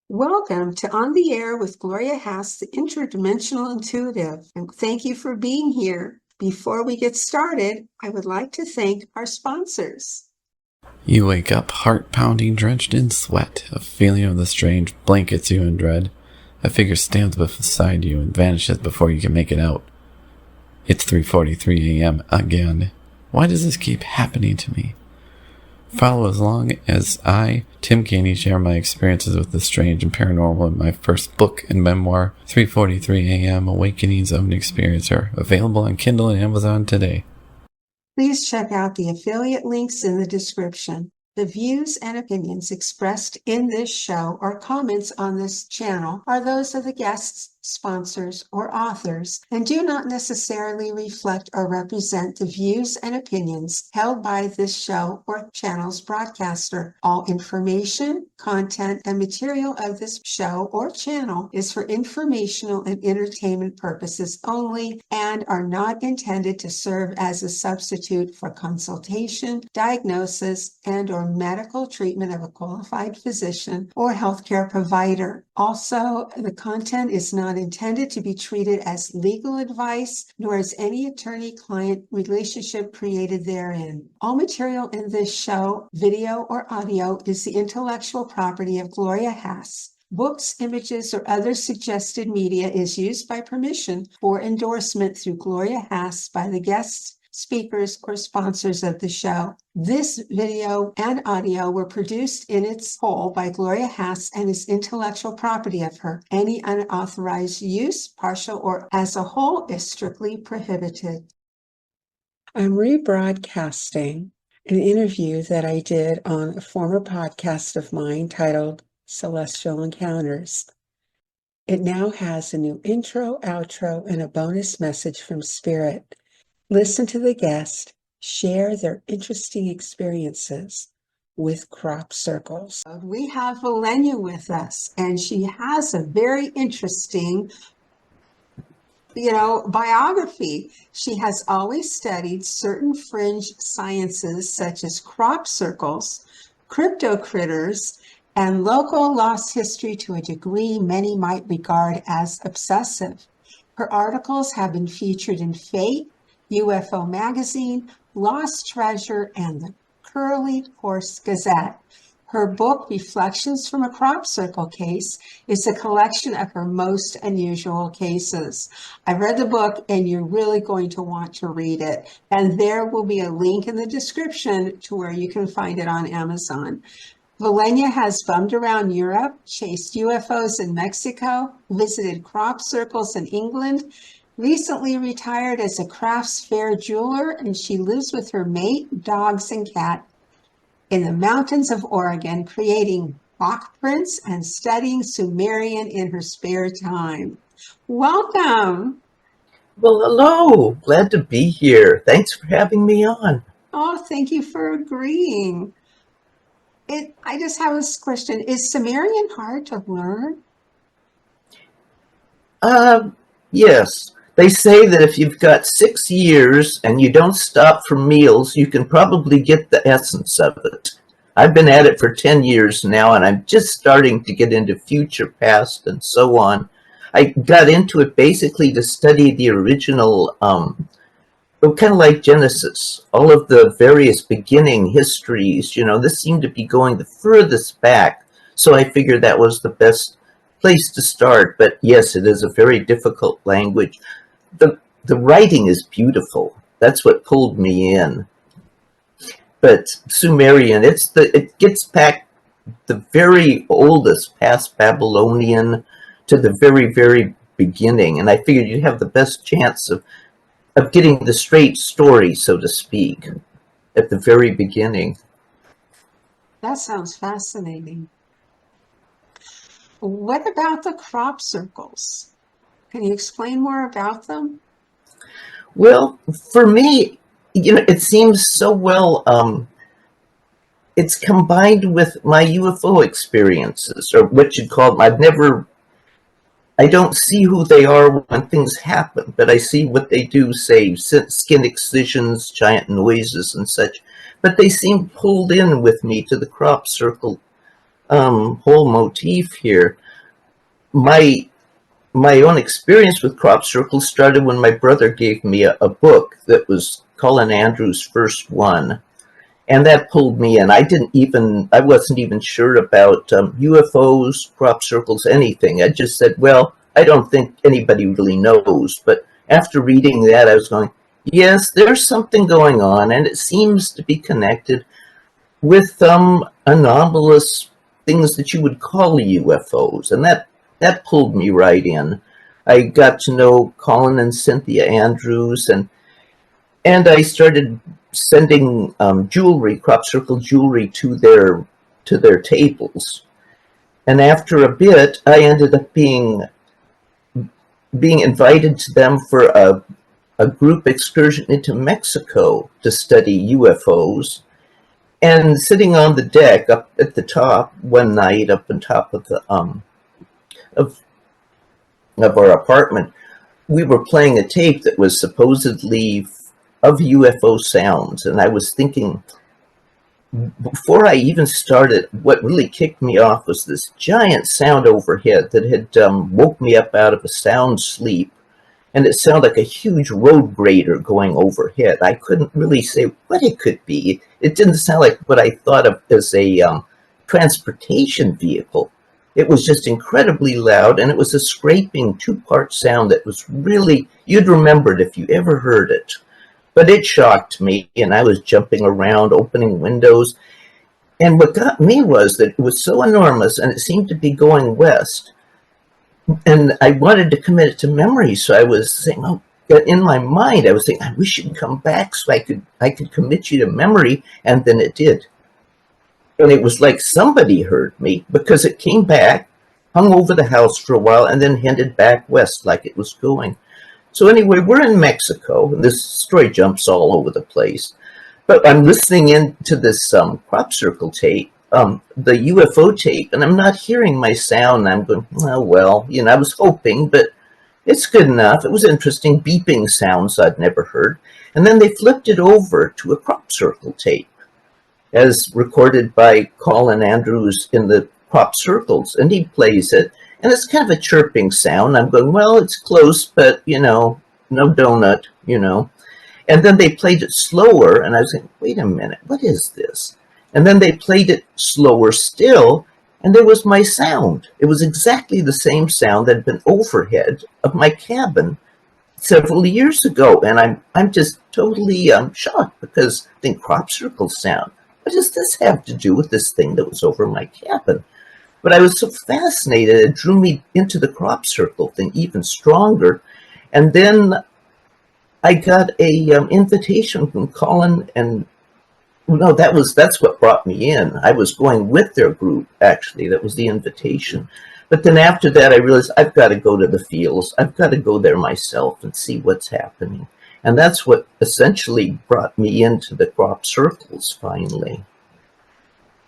Welcome to On the Air with Gloria Hass, the Interdimensional Intuitive, and thank you for being here. Before we get started, I would like to thank our sponsors. You wake up, heart pounding, drenched in sweat. A feeling of the strange blankets you in dread. A figure stands beside you and vanishes before you can make it out. It's 3:43 a.m. again. Why does this keep happening to me? Follow as long as I, Tim Caney, share my experiences with the strange and paranormal in my first book and memoir, 3:43 a.m. Awakenings of an Experiencer, available on Kindle and Amazon today. Please check out the affiliate links in the description. The views and opinions expressed in this show or comments on this channel are those of the guests, sponsors, or authors, and do not necessarily reflect or represent the views and opinions held by this show or channel's broadcaster. All information, content, and material of this show or channel is for informational and entertainment purposes only and are not intended to serve as a substitute for consultation, diagnosis, and/or medical treatment of a qualified physician or healthcare provider. Also, the content is not intended to be treated as legal advice, nor is any attorney-client relationship created therein. All material in this show, video or audio, is the intellectual property of Gloria Hass. Books, images, or other suggested media is used by permission or endorsement through Gloria Hass by the guests, speakers, or sponsors of the show. This video and audio were produced in its whole by Gloria Hass and is intellectual property of her. Any unauthorized use, partial or as a whole, is strictly prohibited. I'm rebroadcasting an interview that I did on a former podcast of mine titled Celestial Encounters. It now has a new intro, outro, and a bonus message from Spirit. Listen to the guest share their interesting experiences with crop circles. We have Valenya with us, and she has a very interesting, biography. She has always studied certain fringe sciences such as crop circles, crypto critters, and local lost history to a degree many might regard as obsessive. Her articles have been featured in Fate, UFO Magazine, Lost Treasure, and the Curly Horse Gazette. Her book, Reflections from a Crop Circle Case, is a collection of her most unusual cases. I've read the book, and you're really going to want to read it. And there will be a link in the description to where you can find it on Amazon. Valenya has bummed around Europe, chased UFOs in Mexico, visited crop circles in England, recently retired as a crafts fair jeweler, and she lives with her mate, dogs, and cat in the mountains of Oregon, creating rock prints and studying Sumerian in her spare time. Welcome. Well, hello. Glad to be here. Thanks for having me on. Oh, thank you for agreeing. I just have this question. Is Sumerian hard to learn? Yes. They say that if you've got 6 years and you don't stop for meals, you can probably get the essence of it. I've been at it for 10 years now, and I'm just starting to get into future, past, and so on. I got into it basically to study the original, kind of like Genesis, all of the various beginning histories. This seemed to be going the furthest back, so I figured that was the best place to start. But yes, it is a very difficult language. The writing is beautiful. That's what pulled me in. But Sumerian, it gets back the very oldest, past Babylonian, to the very, very beginning. And I figured you'd have the best chance of getting the straight story, so to speak, at the very beginning. That sounds fascinating. What about the crop circles? Can you explain more about them? Well, for me, it seems so well, it's combined with my UFO experiences, or what you'd call them. I don't see who they are when things happen, but I see what they do, say, skin excisions, giant noises, and such. But they seem pulled in with me to the crop circle whole motif here. My own experience with crop circles started when my brother gave me a book that was Colin Andrews' first one. And that pulled me in. I wasn't even sure about UFOs, crop circles, anything. I just said, well, I don't think anybody really knows. But after reading that, I was going, yes, there's something going on, and it seems to be connected with anomalous things that you would call UFOs. And that pulled me right in. I got to know Colin and Cynthia Andrews, and I started sending jewelry, crop circle jewelry, to their tables. And after a bit, I ended up being invited to them for a group excursion into Mexico to study UFOs. And sitting on the deck up at the top one night, up on top of the of our apartment, we were playing a tape that was supposedly of UFO sounds. And I was thinking, before I even started, what really kicked me off was this giant sound overhead that had woke me up out of a sound sleep. And it sounded like a huge road grader going overhead. I couldn't really say what it could be. It didn't sound like what I thought of as a transportation vehicle. It was just incredibly loud, and it was a scraping two-part sound that was really, you'd remember it if you ever heard it. But it shocked me, and I was jumping around, opening windows. And what got me was that it was so enormous, and it seemed to be going west. And I wanted to commit it to memory, so I was saying, oh, in my mind, I was saying, I wish you'd come back so I could commit you to memory, and then it did. And it was like somebody heard me, because it came back, hung over the house for a while, and then headed back west like it was going. So anyway, we're in Mexico, and this story jumps all over the place. But I'm listening in to this crop circle tape, the UFO tape, and I'm not hearing my sound. And I'm going, oh, well, I was hoping, but it's good enough. It was interesting, beeping sounds I'd never heard. And then they flipped it over to a crop circle tape, as recorded by Colin Andrews in the crop circles, and he plays it. And it's kind of a chirping sound. I'm going, well, it's close, but, no donut, And then they played it slower, and I was like, wait a minute, what is this? And then they played it slower still, and there was my sound. It was exactly the same sound that had been overhead of my cabin several years ago. And I'm just totally shocked, because I think crop circle sound. What does this have to do with this thing that was over my cabin? But I was so fascinated, it drew me into the crop circle thing even stronger. And then I got a invitation from Colin, and no, that's what brought me in. I was going with their group, actually. That was the invitation. But then after that, I realized I've got to go to the fields. I've got to go there myself and see what's happening. And that's what essentially brought me into the crop circles finally.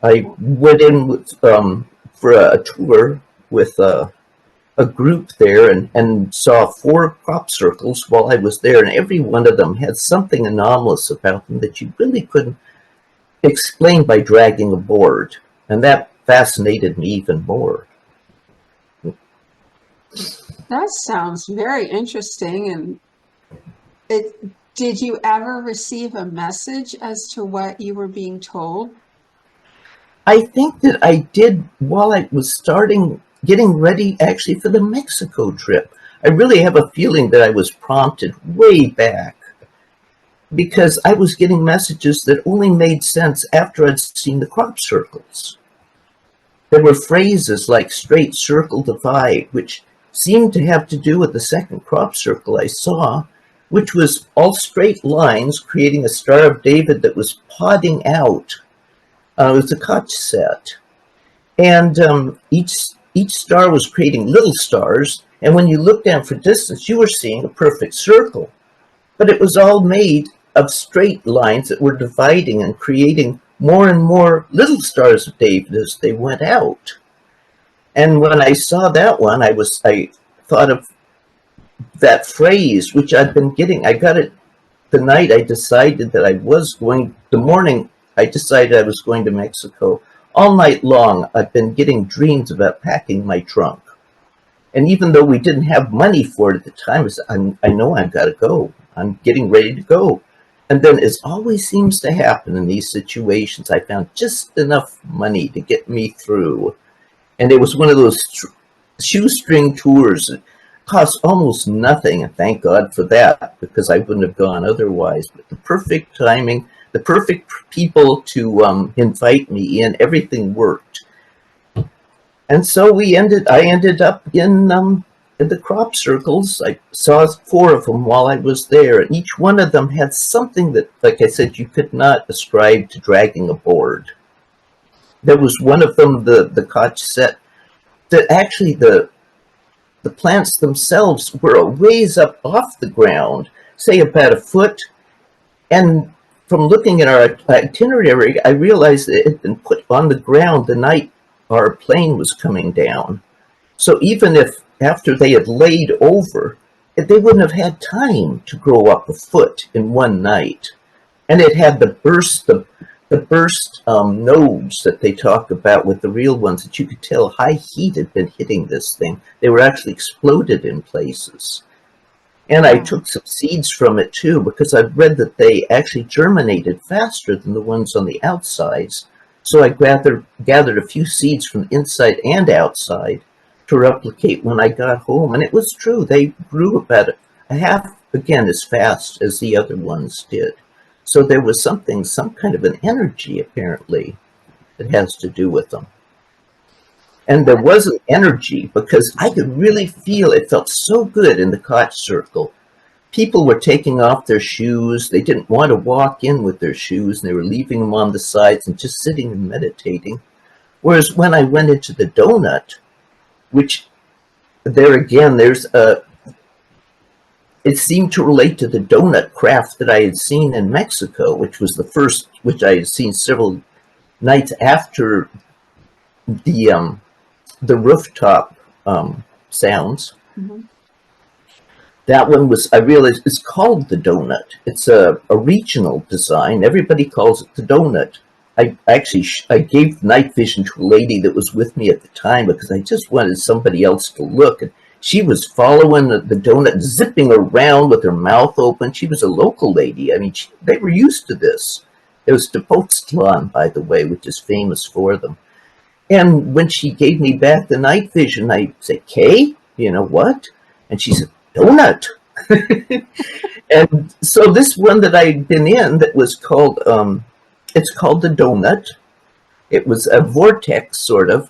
I went in with, for a tour with a group there, and saw 4 crop circles while I was there, and every one of them had something anomalous about them that you really couldn't explain by dragging a board, and that fascinated me even more. That sounds very interesting. And did you ever receive a message as to what you were being told? I think that I did while I was getting ready actually for the Mexico trip. I really have a feeling that I was prompted way back, because I was getting messages that only made sense after I'd seen the crop circles. There were phrases like straight circle divide, which seemed to have to do with the second crop circle I saw, which was all straight lines creating a Star of David that was podding out. It was a Koch set. And each star was creating little stars, and when you looked down for distance, you were seeing a perfect circle. But it was all made of straight lines that were dividing and creating more and more little stars of David as they went out. And when I saw that one, I thought of that phrase, which I'd been getting. I got it the night I decided that the morning I decided I was going to Mexico. all night long, I've been getting dreams about packing my trunk. And even though we didn't have money for it at the time, I know I've got to go. I'm getting ready to go. And then, as always seems to happen in these situations, I found just enough money to get me through. And it was one of those shoestring tours. It cost almost nothing, and thank God for that, because I wouldn't have gone otherwise. But the perfect timing, the perfect people to invite me in, everything worked. And so I ended up in the crop circles. I saw 4 of them while I was there, and each one of them had something that, like I said, you could not ascribe to dragging a board. There was one of them, the koch set, that actually the plants themselves were a ways up off the ground, say about a foot. And from looking at our itinerary, I realized that it had been put on the ground the night our plane was coming down. So even if after they had laid over, they wouldn't have had time to grow up a foot in one night. And it had the burst nodes that they talk about with the real ones, that you could tell high heat had been hitting this thing. They were actually exploded in places. And I took some seeds from it too, because I've read that they actually germinated faster than the ones on the outsides. So I gathered a few seeds from inside and outside to replicate when I got home. And it was true. They grew about a half, again, as fast as the other ones did. So there was some kind of an energy, apparently, that has to do with them. And there was an energy, because I could really feel it. Felt so good in the koch circle. People were taking off their shoes. They didn't want to walk in with their shoes, and they were leaving them on the sides and just sitting and meditating. Whereas when I went into the donut, which there again, it seemed to relate to the donut craft that I had seen in Mexico, which was the first, which I had seen several nights after the rooftop sounds. Mm-hmm. That one was, I realized, it's called the donut. It's a regional design. Everybody calls it the donut. I gave night vision to a lady that was with me at the time, because I just wanted somebody else to look. And she was following the donut, zipping around with her mouth open. She was a local lady. I mean, they were used to this. It was Tepoztlan, by the way, which is famous for them. And when she gave me back the night vision, I said, Kay, you know what? And she said, donut. And so this one that I'd been in that was called, it's called the donut. It was a vortex, sort of.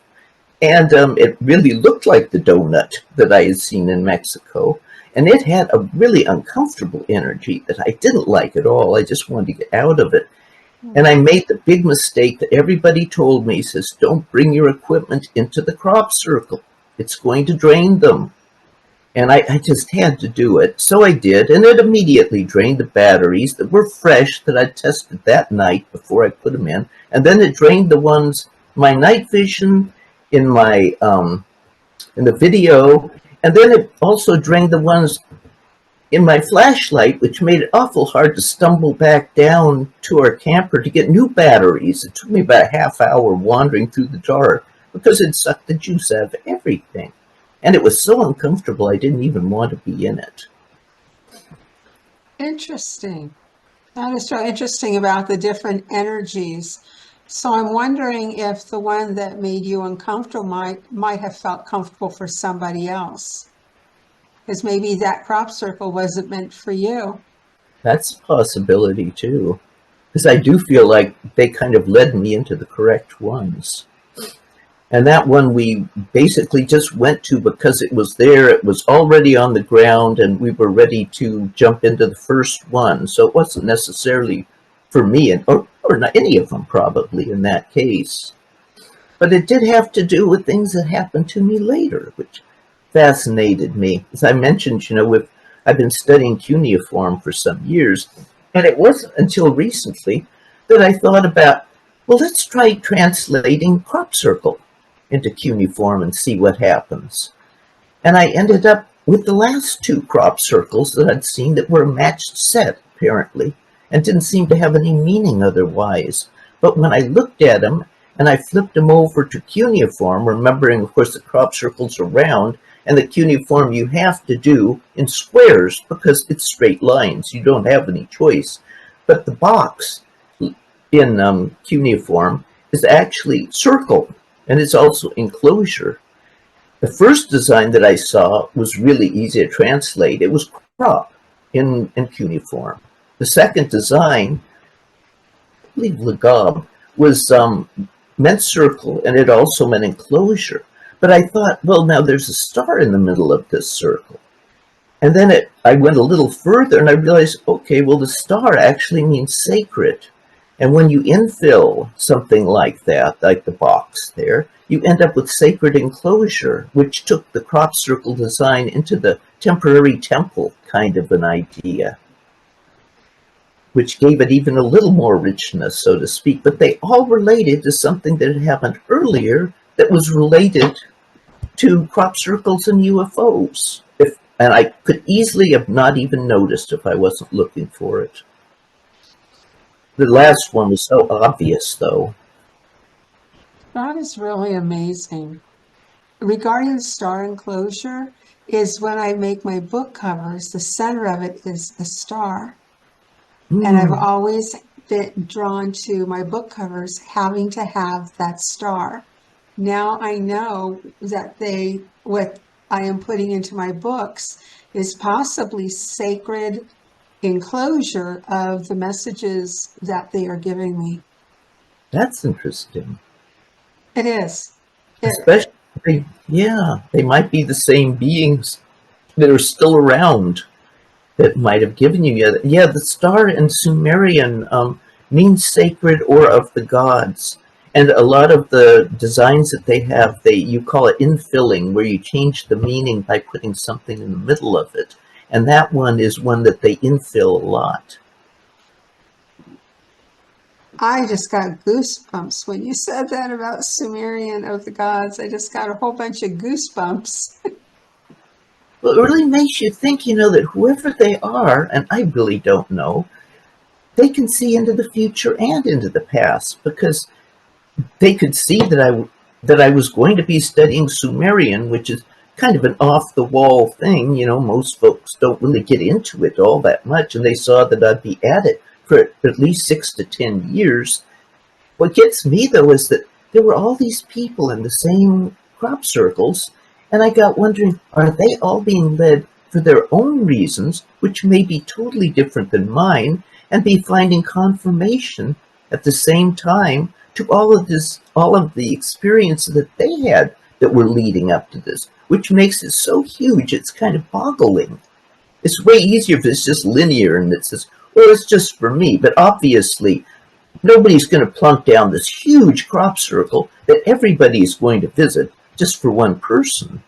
And it really looked like the donut that I had seen in Mexico. And it had a really uncomfortable energy that I didn't like at all. I just wanted to get out of it. And I made the big mistake that everybody told me, says, don't bring your equipment into the crop circle. It's going to drain them. And I just had to do it. So I did, and it immediately drained the batteries that were fresh that I tested that night before I put them in. And then it drained the ones, my night vision, in my in the video, and then it also drained the ones in my flashlight, which made it awful hard to stumble back down to our camper to get new batteries. It took me about a half hour wandering through the dark because it sucked the juice out of everything. And it was so uncomfortable, I didn't even want to be in it. Interesting. That is so interesting about the different energies. So I'm wondering if the one that made you uncomfortable might have felt comfortable for somebody else. Because maybe that crop circle wasn't meant for you. That's a possibility too. Because I do feel like they kind of led me into the correct ones. And that one we basically just went to because it was there. It was already on the ground and we were ready to jump into the first one. So it wasn't necessarily for me, or not any of them probably in that case. But it did have to do with things that happened to me later, which fascinated me. As I mentioned, I've been studying cuneiform for some years, and it wasn't until recently that I thought about, well, let's try translating crop circle into cuneiform and see what happens. And I ended up with the last two crop circles that I'd seen that were a matched set, apparently, and didn't seem to have any meaning otherwise. But when I looked at them and I flipped them over to cuneiform, remembering, of course, the crop circles are round, and the cuneiform you have to do in squares because it's straight lines. You don't have any choice. But the box in cuneiform is actually circle, and it's also enclosure. The first design that I saw was really easy to translate. It was crop in cuneiform. The second design, I believe Lagab, was meant circle, and it also meant enclosure. But I thought, well, now there's a star in the middle of this circle. And then I went a little further, and I realized, okay, well, the star actually means sacred. And when you infill something like that, like the box there, you end up with sacred enclosure, which took the crop circle design into the temporary temple kind of an idea, which gave it even a little more richness, so to speak. But they all related to something that had happened earlier that was related to crop circles and UFOs. And I could easily have not even noticed if I wasn't looking for it. The last one was so obvious, though. That is really amazing. Regarding the star enclosure, is when I make my book covers, the center of it is a star. And I've always been drawn to my book covers having to have that star. Now I know that what I am putting into my books is possibly sacred enclosure of the messages that they are giving me. That's interesting. It is. Especially, yeah, they might be the same beings that are still around that might have given you. Yeah, the star in Sumerian means sacred or of the gods. And a lot of the designs that they have, you call it infilling, where you change the meaning by putting something in the middle of it. And that one is one that they infill a lot. I just got goosebumps when you said that about Sumerian of the gods. I just got a whole bunch of goosebumps. Well, it really makes you think, that whoever they are, and I really don't know, they can see into the future and into the past, because they could see that I was going to be studying Sumerian, which is kind of an off-the-wall thing. Most folks don't really get into it all that much, and they saw that I'd be at it for at least 6 to 10 years. What gets me, though, is that there were all these people in the same crop circles, and I got wondering, are they all being led for their own reasons, which may be totally different than mine, and be finding confirmation at the same time to all of the experiences that they had that were leading up to this, which makes it so huge, it's kind of boggling. It's way easier if it's just linear and it says, well, it's just for me. But obviously, nobody's going to plunk down this huge crop circle that everybody is going to visit just for one person.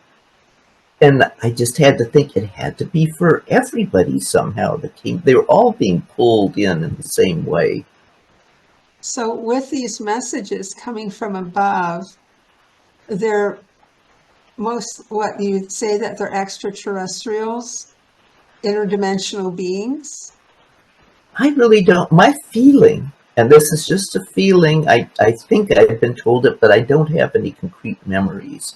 And I just had to think it had to be for everybody somehow that came. They were all being pulled in the same way. So with these messages coming from above, they're what you'd say that they're extraterrestrials, interdimensional beings? I really don't. My feeling, and this is just a feeling, I think I've been told it, but I don't have any concrete memories,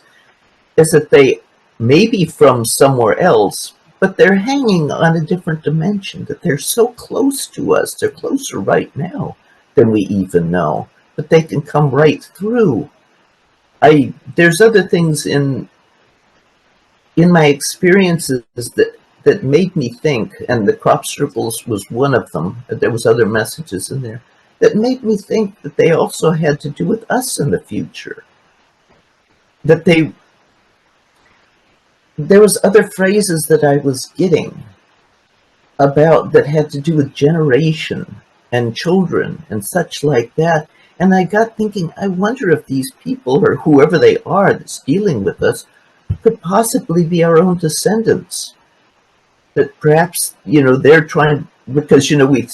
is that they may be from somewhere else, but they're hanging on a different dimension, that they're so close to us. They're closer right now than we even know, but they can come right through. There's other things in my experiences that made me think, and the crop circles was one of them. There was other messages in there that made me think that they also had to do with us in the future. That there was other phrases that I was getting about that had to do with generation and children and such like that. And I got thinking, I wonder if these people, or whoever they are that's dealing with us, could possibly be our own descendants. That perhaps, they're trying, because, we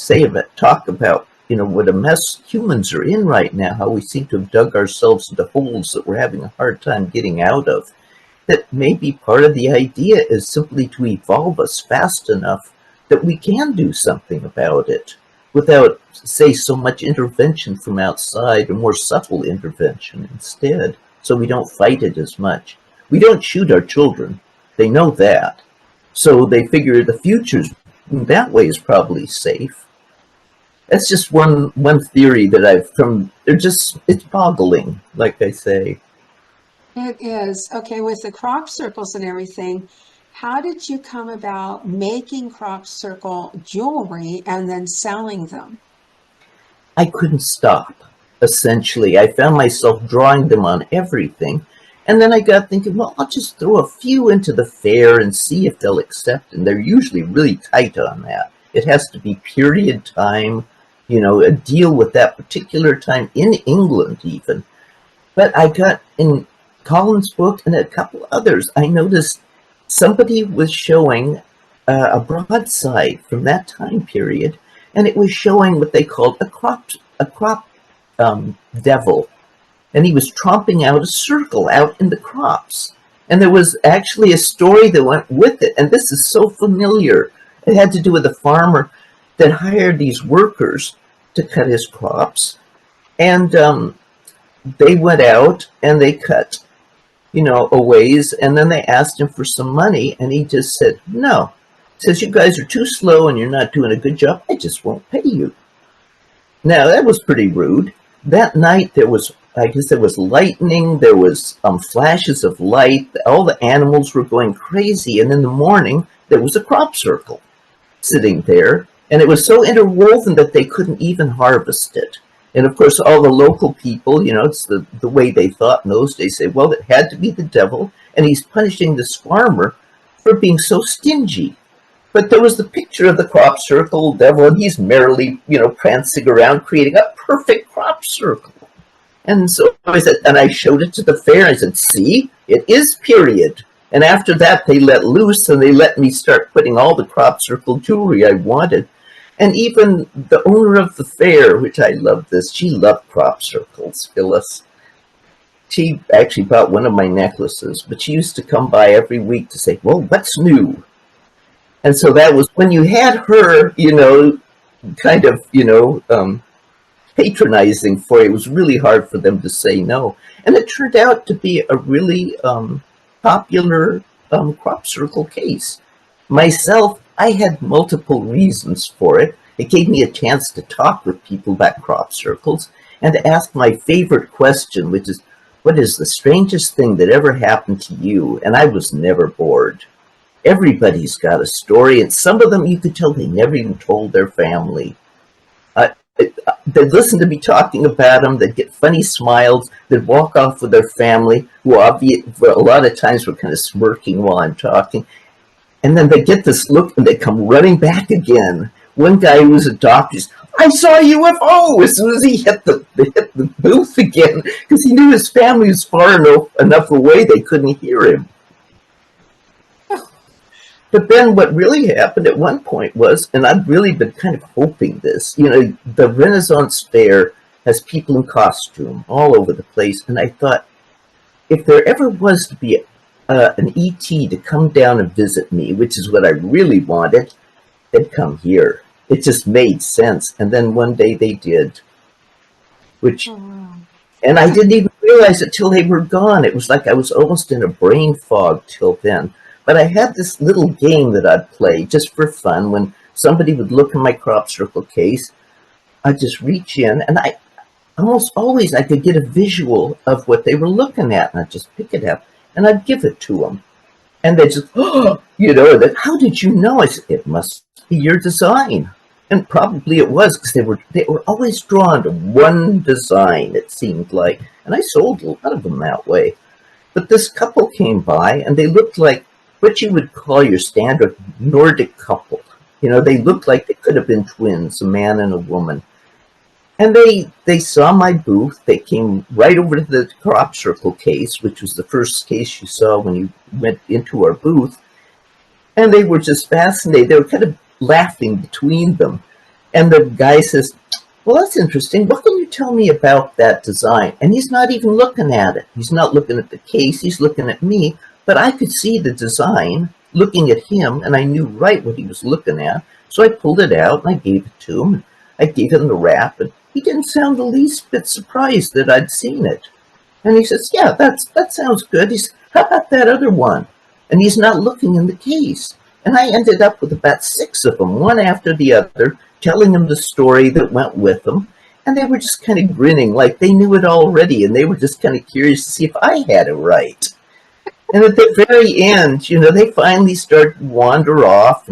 talk about, what a mess humans are in right now, how we seem to have dug ourselves into holes that we're having a hard time getting out of. That maybe part of the idea is simply to evolve us fast enough that we can do something about it. without, say, so much intervention from outside, or more subtle intervention instead, so we don't fight it as much. We don't shoot our children. They know that. So they figure the future that way is probably safe. That's just one theory that I've from. It's boggling, like I say. It is. Okay, with the crop circles and everything, how did you come about making crop circle jewelry and then selling them? I couldn't stop, essentially. I found myself drawing them on everything. And then I got thinking, well, I'll just throw a few into the fair and see if they'll accept. And they're usually really tight on that. It has to be period time, a deal with that particular time in England even. But I got in Colin's book and a couple others, I noticed somebody was showing a broadside from that time period, and it was showing what they called a crop devil, and he was tromping out a circle out in the crops, and there was actually a story that went with it, and this is so familiar. It had to do with a farmer that hired these workers to cut his crops, and they went out and they cut a ways, and then they asked him for some money, and he just said no. Says, you guys are too slow and you're not doing a good job, I just won't pay you. Now that was pretty rude. That night there was lightning, there was flashes of light, all the animals were going crazy, and in the morning there was a crop circle sitting there, and it was so interwoven that they couldn't even harvest it. And of course, all the local people, it's the way they thought in those days, say, well, it had to be the devil, and he's punishing this farmer for being so stingy. But there was the picture of the crop circle devil, and he's merrily, prancing around, creating a perfect crop circle. And so I said, and I showed it to the fair, and I said, see, it is period. And after that, they let loose, and they let me start putting all the crop circle jewelry I wanted. And even the owner of the fair, which I love this, she loved crop circles, Phyllis. She actually bought one of my necklaces, but she used to come by every week to say, well, what's new? And so that was when you had her, kind of, patronizing for it. It was really hard for them to say no. And it turned out to be a really popular crop circle case. Myself, I had multiple reasons for it. It gave me a chance to talk with people about crop circles and to ask my favorite question, which is, what is the strangest thing that ever happened to you? And I was never bored. Everybody's got a story, and some of them you could tell they never even told their family. They'd listen to me talking about them, they'd get funny smiles, they'd walk off with their family, who a lot of times were kind of smirking while I'm talking. And then they get this look and they come running back again. One guy who was a doctor says, I saw a UFO as soon as he hit the booth again, because he knew his family was far enough away they couldn't hear him. But then what really happened at one point was, and I'd really been kind of hoping this, the Renaissance Fair has people in costume all over the place. And I thought, if there ever was to be an ET to come down and visit me, which is what I really wanted, they'd come here. It just made sense. And then one day they did, and I didn't even realize it till they were gone. It was like I was almost in a brain fog till then. But I had this little game that I'd play just for fun. When somebody would look in my crop circle case, I'd just reach in, and I almost always I could get a visual of what they were looking at, and I'd just pick it up and I'd give it to them. And they just, that, how did you know? I said, it must be your design. And probably it was, because they were always drawn to one design, it seemed like. And I sold a lot of them that way. But this couple came by, and they looked like what you would call your standard Nordic couple. They looked like they could have been twins, a man and a woman. And they saw my booth. They came right over to the crop circle case, which was the first case you saw when you went into our booth. And they were just fascinated. They were kind of laughing between them. And the guy says, well, that's interesting. What can you tell me about that design? And he's not even looking at it. He's not looking at the case. He's looking at me. But I could see the design looking at him, and I knew right what he was looking at. So I pulled it out, and I gave it to him. I gave him the wrap, and he didn't sound the least bit surprised that I'd seen it. And he says, yeah, that sounds good. He says, how about that other one? And he's not looking in the case. And I ended up with about 6 of them, one after the other, telling him the story that went with them. And they were just kind of grinning like they knew it already, and they were just kind of curious to see if I had it right. And at the very end, they finally started to wander off,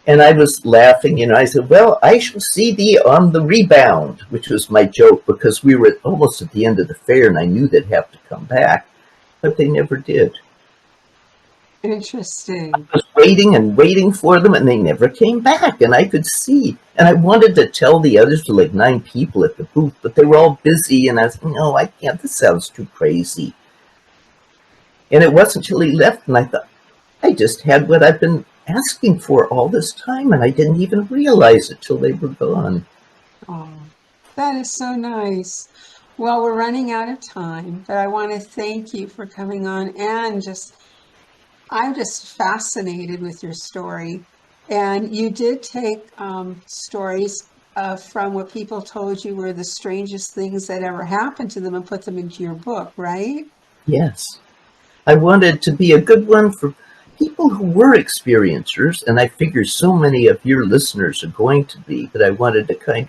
and I was laughing. I said, well, I shall see thee on the rebound, which was my joke because we were almost at the end of the fair, and I knew they'd have to come back, but they never did. Interesting. I was waiting and waiting for them, and they never came back, and I could see. And I wanted to tell the others, to like 9 people at the booth, but they were all busy, and I said, no, I can't. This sounds too crazy. And it wasn't until he left, and I thought, I just had what I've been asking for all this time, and I didn't even realize it till they were gone. Oh, that is so nice. Well, we're running out of time, but I want to thank you for coming on, and I'm just fascinated with your story. And you did take stories from what people told you were the strangest things that ever happened to them and put them into your book, right? Yes. I wanted to be a good one for people who were experiencers, and I figure so many of your listeners are going to be, that I wanted to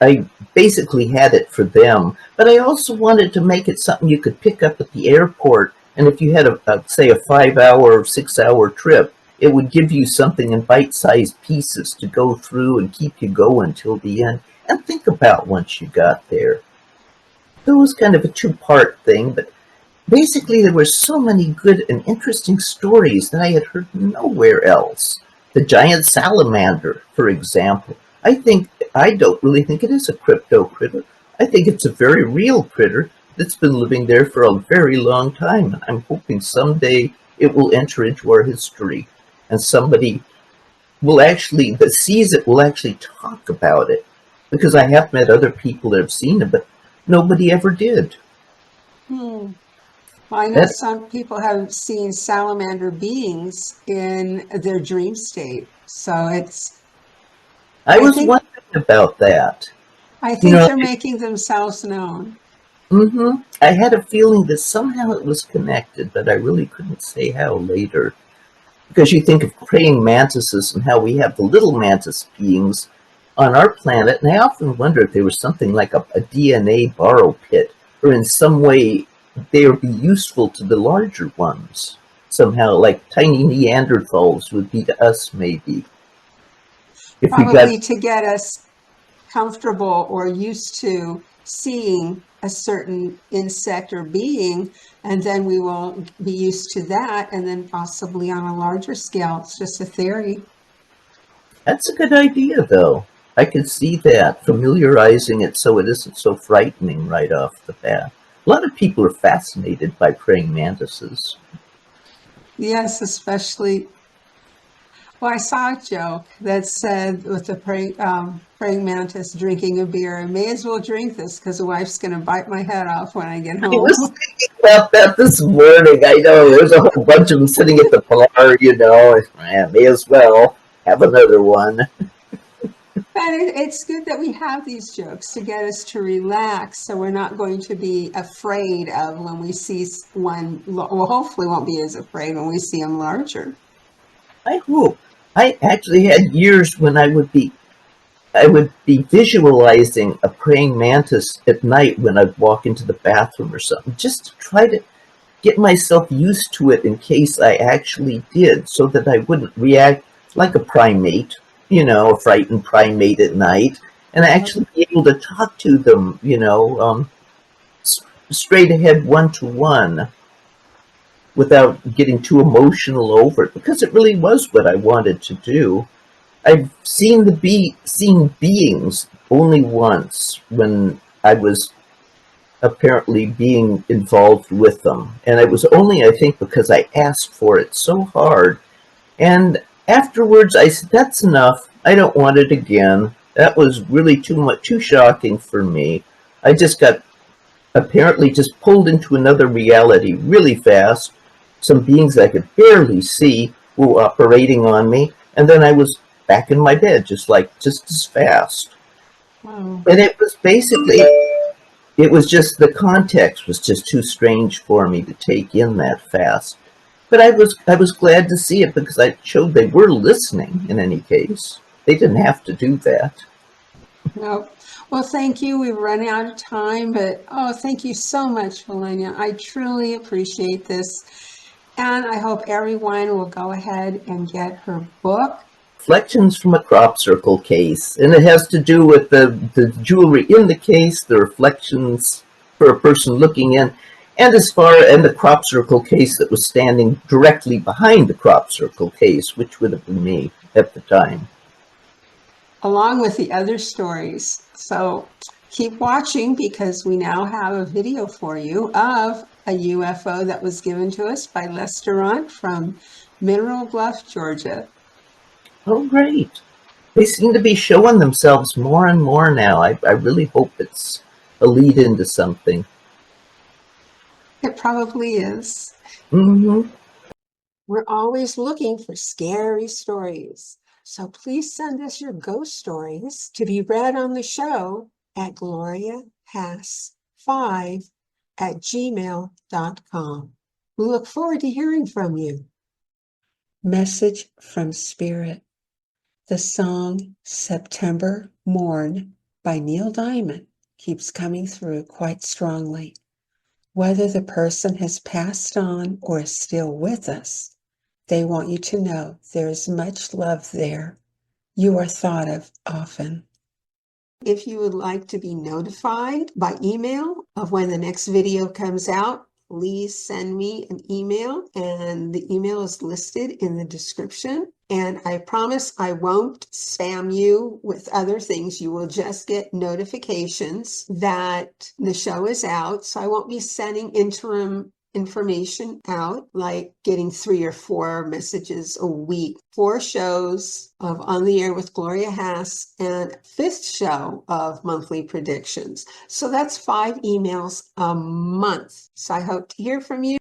I basically had it for them, but I also wanted to make it something you could pick up at the airport, and if you had say a 5-hour or 6-hour trip, it would give you something in bite-sized pieces to go through and keep you going till the end, and think about once you got there. So it was kind of a 2-part thing, but basically, there were so many good and interesting stories that I had heard nowhere else. The giant salamander, for example. I don't really think it is a crypto critter. I think it's a very real critter that's been living there for a very long time. And I'm hoping someday it will enter into our history, and somebody that sees it will actually talk about it. Because I have met other people that have seen it, but nobody ever did. Well, I know some people have seen salamander beings in their dream state. So I was wondering about that. I think they're making themselves known. I had a feeling that somehow it was connected, but I really couldn't say how later. Because you think of praying mantises and how we have the little mantis beings on our planet, and I often wonder if there was something like a DNA borrow pit, or in some way they would be useful to the larger ones. Somehow, like tiny Neanderthals would be to us, maybe. Probably to get us comfortable or used to seeing a certain insect or being, and then we will be used to that, and then possibly on a larger scale. It's just a theory. That's a good idea, though. I could see that, familiarizing it so it isn't so frightening right off the bat. A lot of people are fascinated by praying mantises. Yes, especially. Well, I saw a joke that said with the praying mantis drinking a beer, I may as well drink this because the wife's going to bite my head off when I get home. I was thinking about that this morning. I know there's a whole bunch of them sitting at the bar, I may as well have another one. And it's good that we have these jokes to get us to relax, so we're not going to be afraid of when we see one. Well, hopefully won't be as afraid when we see them larger. I hope. I actually had years when I would be visualizing a praying mantis at night when I'd walk into the bathroom or something, just to try to get myself used to it in case I actually did, so that I wouldn't react like a primate, a frightened primate at night, and actually be able to talk to them, straight ahead, one-to-one, without getting too emotional over it, because it really was what I wanted to do. I've seen beings only once when I was apparently being involved with them, and it was only, I think, because I asked for it so hard, and afterwards I said, that's enough, I don't want it again. That was really too shocking for me. I just got apparently just pulled into another reality really fast. Some beings I could barely see were operating on me, and then I was back in my bed just as fast. Wow. And it was basically, it was just the context was just too strange for me to take in that fast. But I was glad to see it because I showed they were listening in any case. They didn't have to do that. No. Well, thank you. We've run out of time, but thank you so much, Valenya. I truly appreciate this. And I hope everyone will go ahead and get her book. Reflections from a crop circle case, and it has to do with the jewelry in the case, the reflections for a person looking in, and the crop circle case that was standing directly behind the crop circle case, which would have been me at the time. Along with the other stories. So keep watching because we now have a video for you of a UFO that was given to us by Lester from Mineral Bluff, Georgia. Oh, great. They seem to be showing themselves more and more now. I really hope it's a lead into something. It probably is. Mm-hmm. We're always looking for scary stories. So please send us your ghost stories to be read on the show at gloriahass5@gmail.com. We look forward to hearing from you. Message from Spirit. The song September Morn by Neil Diamond keeps coming through quite strongly. Whether the person has passed on or is still with us, they want you to know there is much love there. You are thought of often. If you would like to be notified by email of when the next video comes out, please send me an email, and the email is listed in the description. And I promise I won't spam you with other things. You will just get notifications that the show is out. So I won't be sending interim information out, like getting 3 or 4 messages a week. 4 shows of On the Air with Gloria Hass and 5th show of Monthly Predictions. So that's 5 emails a month. So I hope to hear from you.